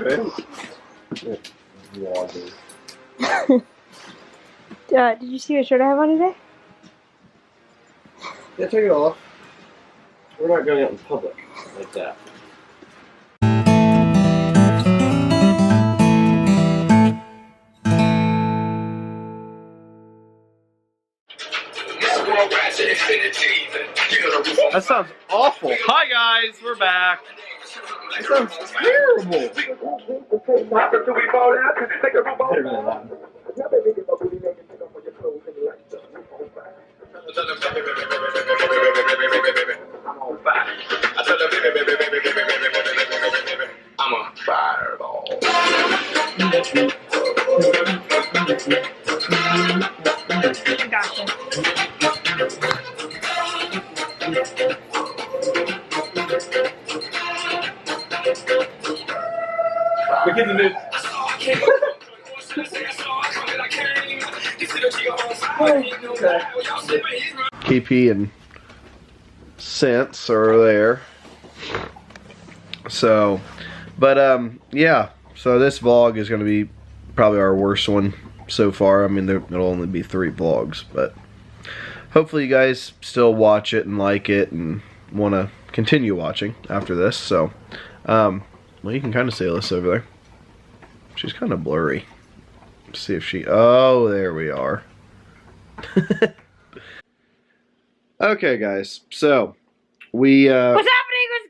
Did you see what shirt I have on today? Yeah, take it off. We're not going out in public like that. That sounds awful. Hi guys, we're back. That sounds terrible. I'm a fireball. Gotcha. The kids in this. KP and Sense are there. So, but yeah. So this vlog is going to be probably our worst one so far. I mean, there'll only be 3 vlogs, but hopefully you guys still watch it and like it and want to continue watching after this. So, well, you can kind of see Lyssa over there. She's kind of blurry. Let's see if she... Oh, there we are. Okay, guys. So, we... What's happening? What's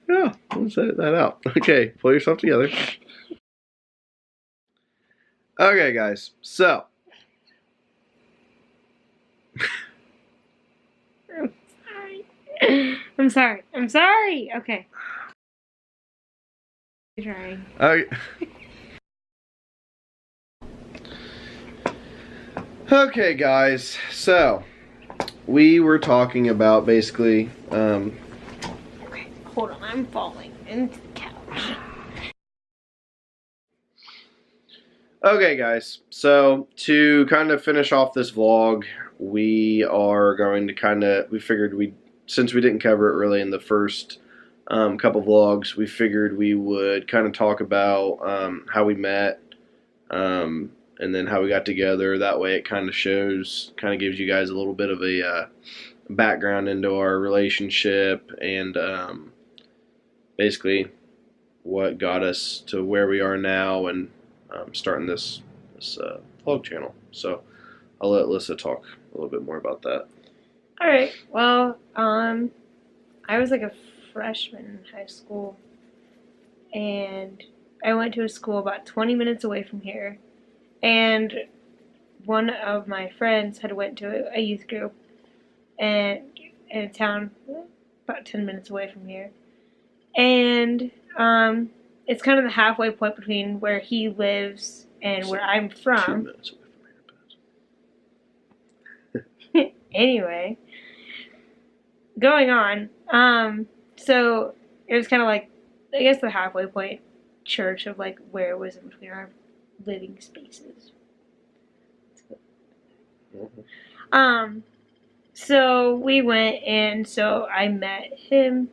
going Yeah, let's edit that out. Okay, pull yourself together. Okay, guys. So... I'm sorry. I'm sorry. Okay. I'm trying. Okay. Okay, guys. So, we were talking about basically, Okay, hold on. I'm falling into the couch. Okay, guys. So, to kind of finish off this vlog, we are going to we figured since we didn't cover it really in the first couple vlogs, we figured we would kind of talk about how we met, and then how we got together. That way it kind of gives you guys a little bit of a background into our relationship and basically what got us to where we are now and starting this vlog channel. So I'll let Lyssa talk a little bit more about that. Alright, well, I was like a freshman in high school, and I went to a school about 20 minutes away from here, and one of my friends had went to a youth group in a town about 10 minutes away from here, and it's kind of the halfway point between where he lives and where I'm 2 from. minutes away from here. Anyway, going on, so it was kind of like, I guess, the halfway point church of like where it was in between our living spaces. So we went, and so I met him.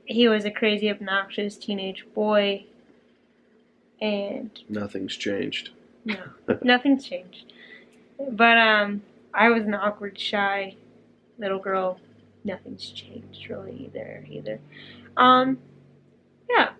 He was a crazy, obnoxious teenage boy, and Nothing's changed. no, nothing's changed. But I was an awkward, shy little girl. Nothing's changed really either. Yeah.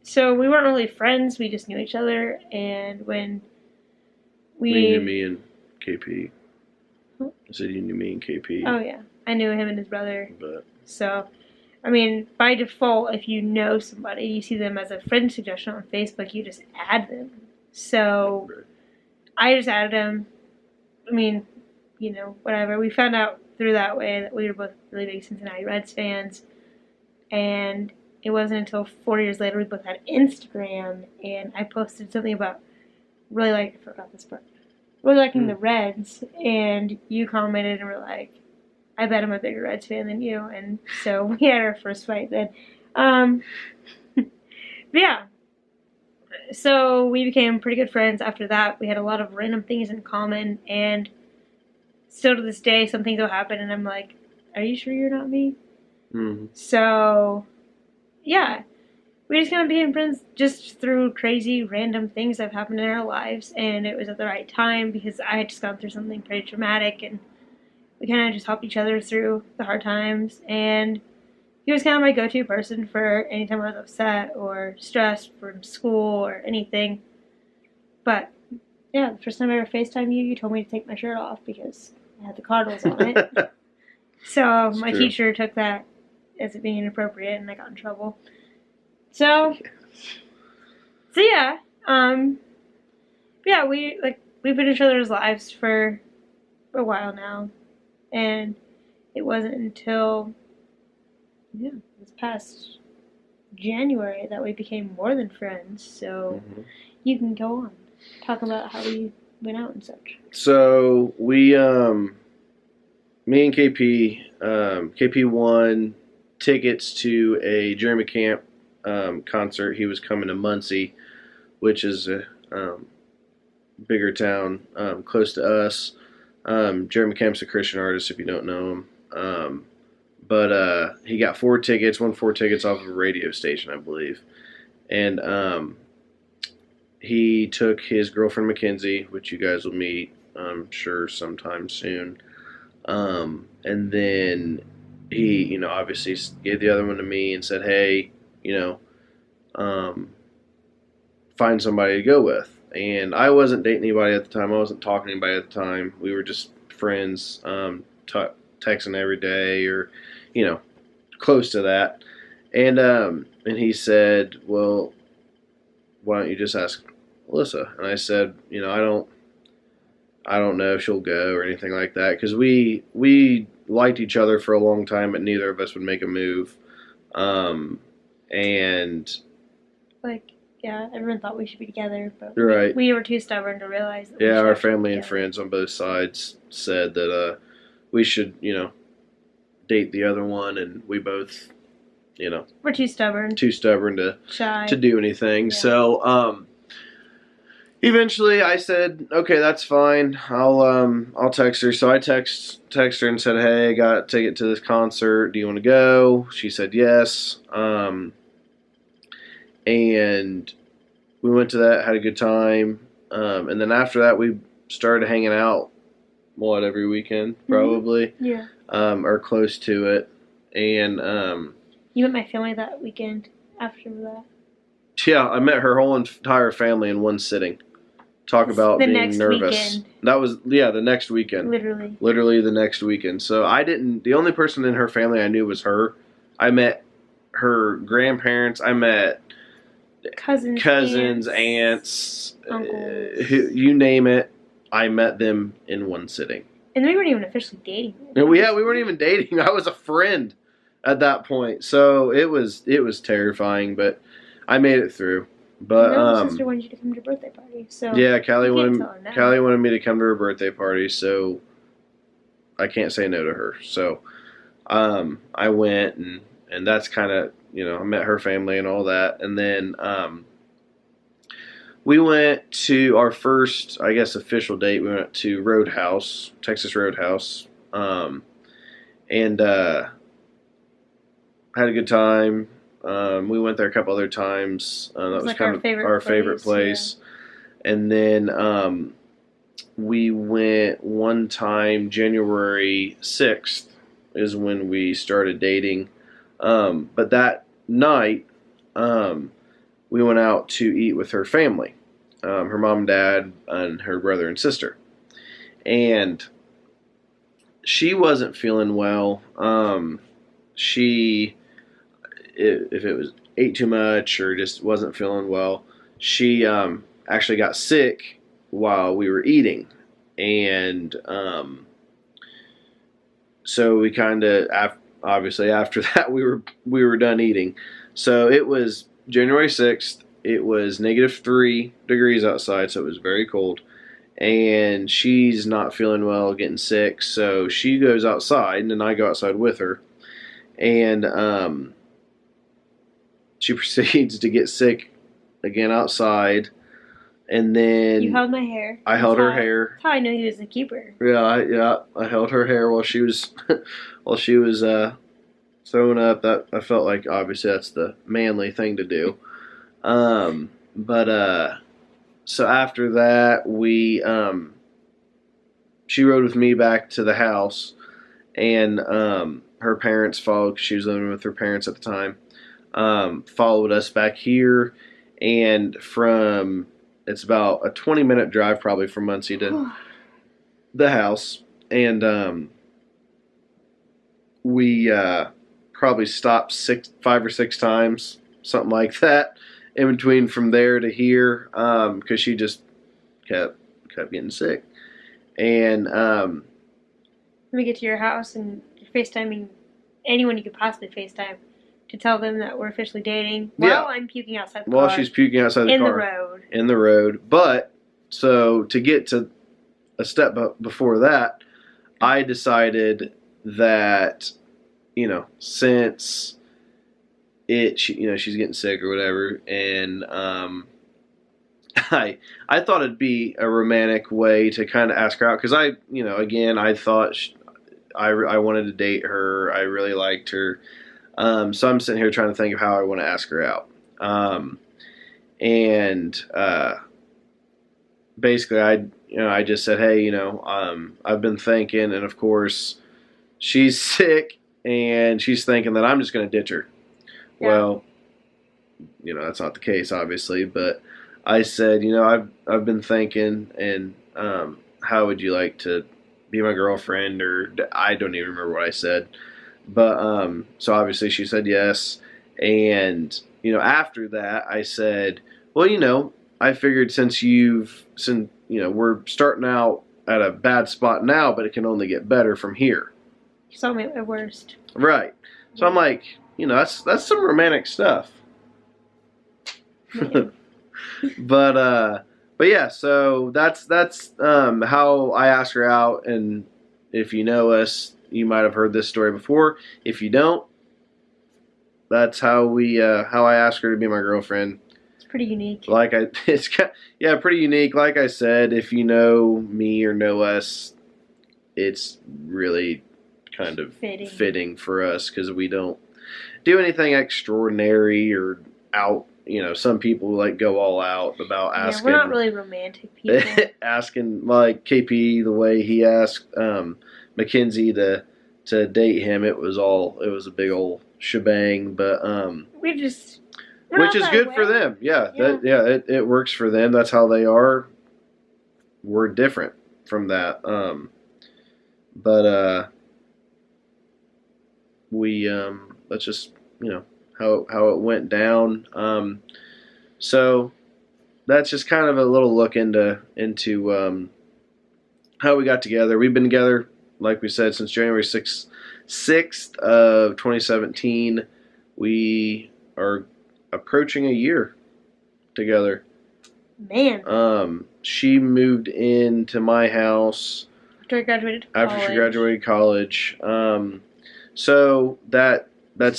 So we weren't really friends. We just knew each other, and when You knew me and KP. I said you knew me and KP. Oh yeah, I knew him and his brother. But So, I mean, by default, if you know somebody, you see them as a friend suggestion on Facebook, you just add them. So, right. I just added him. I mean, you know, whatever. We found out through that way that we were both really big Cincinnati Reds fans. And it wasn't until 4 years later we both had Instagram, and I posted something about I forgot this part. Really liking the Reds, and you commented and were like, I bet I'm a bigger Reds fan than you, and so we had our first fight then. But yeah. So we became pretty good friends after that. We had a lot of random things in common, and still to this day, some things will happen, and I'm like, are you sure you're not me? Mm-hmm. So, yeah, we just kind of became friends just through crazy random things that have happened in our lives, and it was at the right time because I had just gone through something pretty traumatic, and we kind of just helped each other through the hard times. And he was kind of my go-to person for anytime I was upset or stressed from school or anything. But yeah, the first time I ever FaceTime you, you told me to take my shirt off because I had the Cardinals on it. So It's my true. teacher took that as it being inappropriate, and I got in trouble. So yeah, yeah, we've been in each other's lives for a while now, and it wasn't until this past January that we became more than friends. So Mm-hmm. you can go on talk about how we went out and such. So me and KP won tickets to a Jeremy Camp concert. He was coming to Muncie, which is a bigger town close to us. Jeremy Camp's a Christian artist, if you don't know him. But he got 4 tickets, won 4 tickets off of a radio station, I believe. And he took his girlfriend Mackenzie, which you guys will meet, I'm sure, sometime soon. And then he, obviously gave the other one to me and said, hey, um, find somebody to go with. And I wasn't dating anybody at the time. I wasn't talking to anybody at the time. We were just friends, texting every day or, close to that. And he said, well, why don't you just ask Lyssa? And I said, I don't know if she'll go or anything like that because we liked each other for a long time, but neither of us would make a move. And yeah, everyone thought we should be together, but right. we were too stubborn to realize that. Yeah, our family and friends on both sides said that we should, date the other one, and we both, we're too stubborn to do anything. Yeah. So eventually I said, okay, that's fine. I'll text her. So I text her and said, hey, I got a ticket to this concert. Do you want to go? She said yes. And we went to that, had a good time. And then after that, we started hanging out, every weekend, probably. Mm-hmm. Yeah. Or close to it. And you met my family that weekend after that. Yeah, I met her whole entire family in one sitting. Talk about being nervous. Weekend. That was, the next weekend. Literally the next weekend. So the only person in her family I knew was her. I met her grandparents. I met cousins, aunts, uncles. You name it. I met them in one sitting. And we weren't even officially dating. We weren't even dating. I was a friend at that point. So it was terrifying, but I made it through. But my sister wanted you to come to her birthday party. So yeah, Callie wanted me to come to her birthday party, so I can't say no to her. So I went, and that's kind of, I met her family and all that. And then we went to our first, I guess, official date. We went to Roadhouse, Texas Roadhouse, and had a good time. We went there a couple other times. That was kind of our favorite place. Yeah. And then we went one time, January 6th is when we started dating. But that night, we went out to eat with her family, her mom and dad and her brother and sister. And she wasn't feeling well. If it was ate too much or just wasn't feeling well, she actually got sick while we were eating. And so we kind of, obviously after that, we were done eating. So it was January 6th. It was -3 degrees outside, so it was very cold. And she's not feeling well, getting sick. So she goes outside, and then I go outside with her. And she proceeds to get sick again outside. And then You held my hair. I held her hair. That's how I knew he was the keeper. Yeah, I held her hair while she was throwing up. That I felt like obviously that's the manly thing to do. But so after that she rode with me back to the house, and her parents followed. 'Cause she was living with her parents at the time. Followed us back here, and it's about a 20-minute drive probably from Muncie to the house, and we probably stopped 5 or 6 times, something like that, in between from there to here, because she just kept getting sick. And We get to your house and you're FaceTiming anyone you could possibly FaceTime to tell them that we're officially dating while I'm puking outside the car. While she's puking outside the car. In the road. But, so to get to a step before that, I decided that, since she's getting sick or whatever, and I thought it'd be a romantic way to kind of ask her out, because I thought I wanted to date her. I really liked her. So I'm sitting here trying to think of how I want to ask her out. And basically I just said, hey, I've been thinking, and of course she's sick and she's thinking that I'm just going to ditch her. Yeah. Well, that's not the case, obviously, but I said, I've been thinking, and how would you like to be my girlfriend? Or I don't even remember what I said. But so obviously she said yes. And after that I said, well, I figured since we're starting out at a bad spot now, but it can only get better from here. You saw me at my worst. Right. So I'm like, that's some romantic stuff. But yeah, so that's how I asked her out. And if you know us, you might have heard this story before. If you don't, that's how I asked her to be my girlfriend. It's pretty unique. Pretty unique. Like I said, if you know me or know us, it's really kind of fitting for us, because we don't do anything extraordinary or out. Some people go all out about asking. We're not really romantic people. Asking, like KP, the way he asked Mackenzie to date him, it was a big old shebang. But which is good for them. Yeah, it works for them. That's how they are. We're different from that. But we that's just how it went down. So that's just kind of a little look into how we got together. We've been together, like we said, since January 6th of 2017. We are approaching a year together. Man. She moved into my house after she graduated college. So that's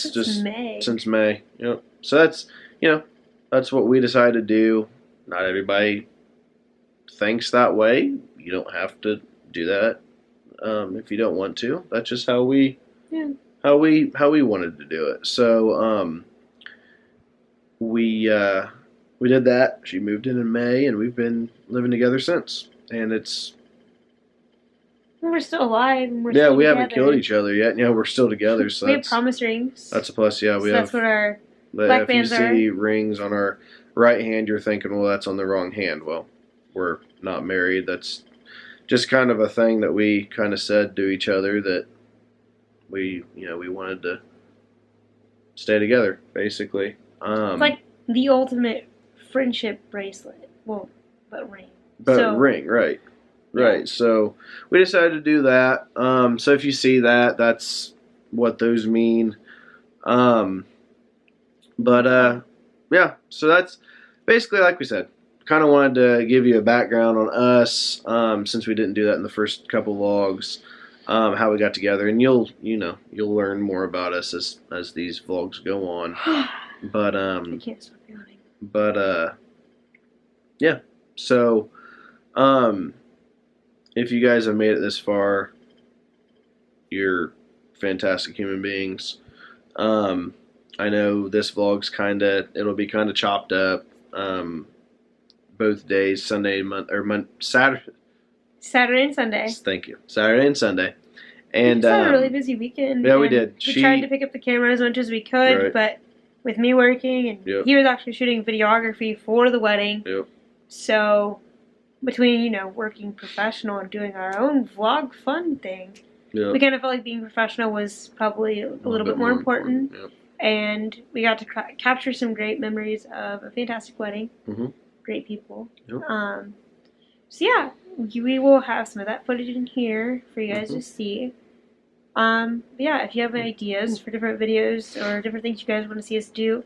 since May. So that's what we decided to do. Not everybody thinks that way. You don't have to do that if you don't want to. That's just how we wanted to do it. So we did that. She moved in May, and we've been living together since. And we're still alive. And we haven't killed each other yet. We're still together. So we have promise rings. That's a plus. Yeah, we have. That's what our black bands are. If you see rings on our right hand, you're thinking, well, that's on the wrong hand. Well, we're not married. That's just kind of a thing that we kind of said to each other, that we wanted to stay together, basically. It's like the ultimate friendship bracelet. Well, but ring. Ring, right. Right, so we decided to do that. So if you see that, that's what those mean. Yeah, so that's basically, like we said, kind of wanted to give you a background on us, since we didn't do that in the first couple vlogs, how we got together, and you'll learn more about us as these vlogs go on. But I can't stop yawning. But yeah. So, if you guys have made it this far, you're fantastic human beings. I know this vlog's it'll be kind of chopped up. Both days, Saturday and Sunday. Thank you. Saturday and Sunday. And we had a really busy weekend. Yeah, we did. We tried to pick up the camera as much as we could, right. But with me working, and he was actually shooting videography for the wedding. Yep. So between working professional and doing our own vlog fun thing, we kind of felt like being professional was probably a little bit more important. Yep. And we got to capture some great memories of a fantastic wedding. Mm-hmm. Great people. Yep. So yeah, we will have some of that footage in here for you guys to see. But yeah, if you have ideas for different videos or different things you guys want to see us do,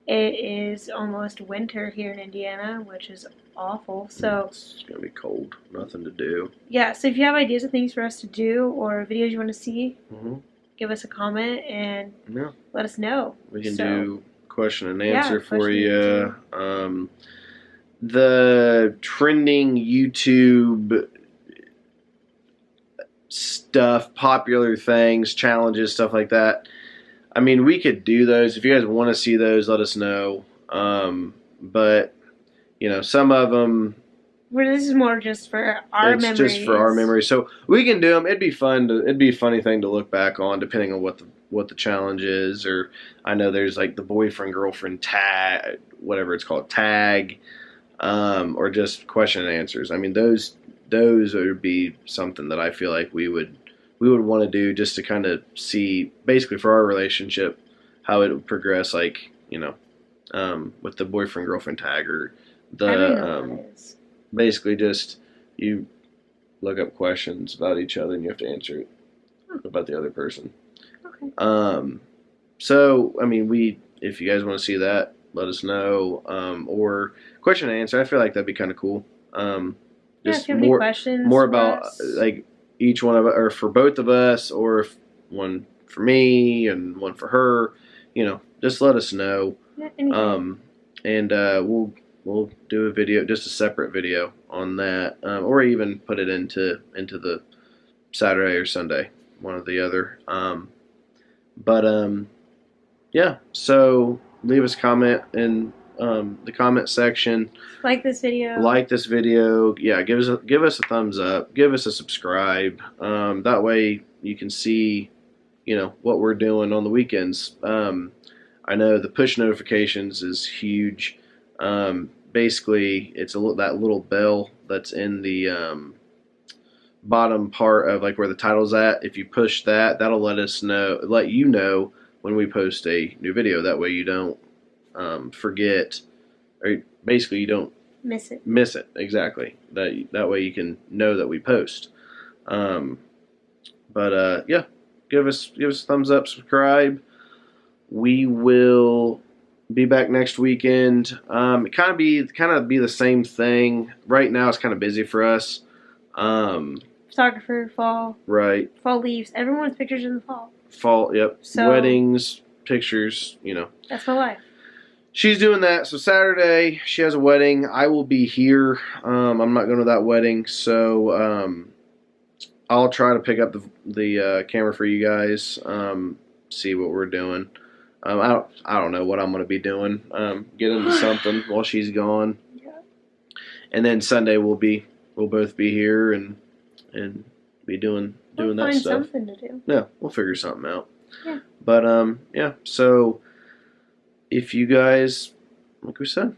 it is almost winter here in Indiana, which is awful. So it's gonna be cold. Nothing to do. Yeah. So if you have ideas of things for us to do or videos you want to see, give us a comment and let us know. We can do question and answer for you. The trending YouTube stuff, popular things, challenges, stuff like that. I mean, we could do those. If you guys want to see those, let us know. But some of them. This is more just for our memories. It's just for our memories. So we can do them. It'd be fun. It'd be a funny thing to look back on, depending on what the challenge is. Or I know there's like the boyfriend girlfriend tag, whatever it's called, tag, or just question and answers. I mean, those would be something that I feel like we would want to do just to kind of see, basically for our relationship, how it would progress. Like with the boyfriend girlfriend tag or the basically just you look up questions about each other and you have to answer it about the other person. Okay. So I mean, if you guys want to see that, let us know. Or question and answer. I feel like that'd be kind of cool. Just more questions, more about like each one of us, or for both of us, or if one for me and one for her. Just let us know. Yeah, and we'll do a video, just a separate video on that, or even put it into the Saturday or Sunday, one or the other. Yeah. So leave us a comment in the comment section. Like this video. Yeah, give us a thumbs up. Give us a subscribe. That way you can see, what we're doing on the weekends. I know the push notifications is huge. Basically, it's that little bell that's in the bottom part of like where the title's at. If you push that, that'll let you know when we post a new video. That way you don't forget, or basically you don't miss it. Exactly. That way you can know that we post. Yeah, give us a thumbs up, subscribe. We will be back next weekend. It kind of be the same thing. Right now it's kind of busy for us. Photographer, fall. Right. Fall leaves. Everyone's pictures in the fall. Fall, yep. So, weddings, pictures, That's my life. She's doing that. So Saturday she has a wedding. I will be here. I'm not going to that wedding, so I'll try to pick up the camera for you guys. See what we're doing. I don't know what I'm going to be doing. Get into something while she's gone. Yeah. And then Sunday we'll both be here and be doing that find stuff. Something to do. Yeah, we'll figure something out. Yeah. But yeah. So if you guys, like we said,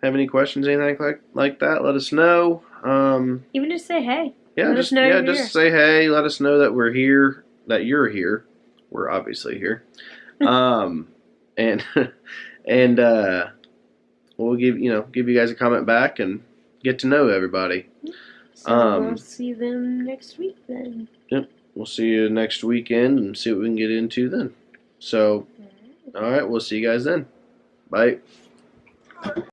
have any questions, anything like that, let us know. Even just say hey. Yeah, just say hey. Let us know that we're here, that you're here. We're obviously here. And we'll give you guys a comment back and get to know everybody. So we'll see them next week then. Yep, we'll see you next weekend and see what we can get into then. So, all right, we'll see you guys then. Bye.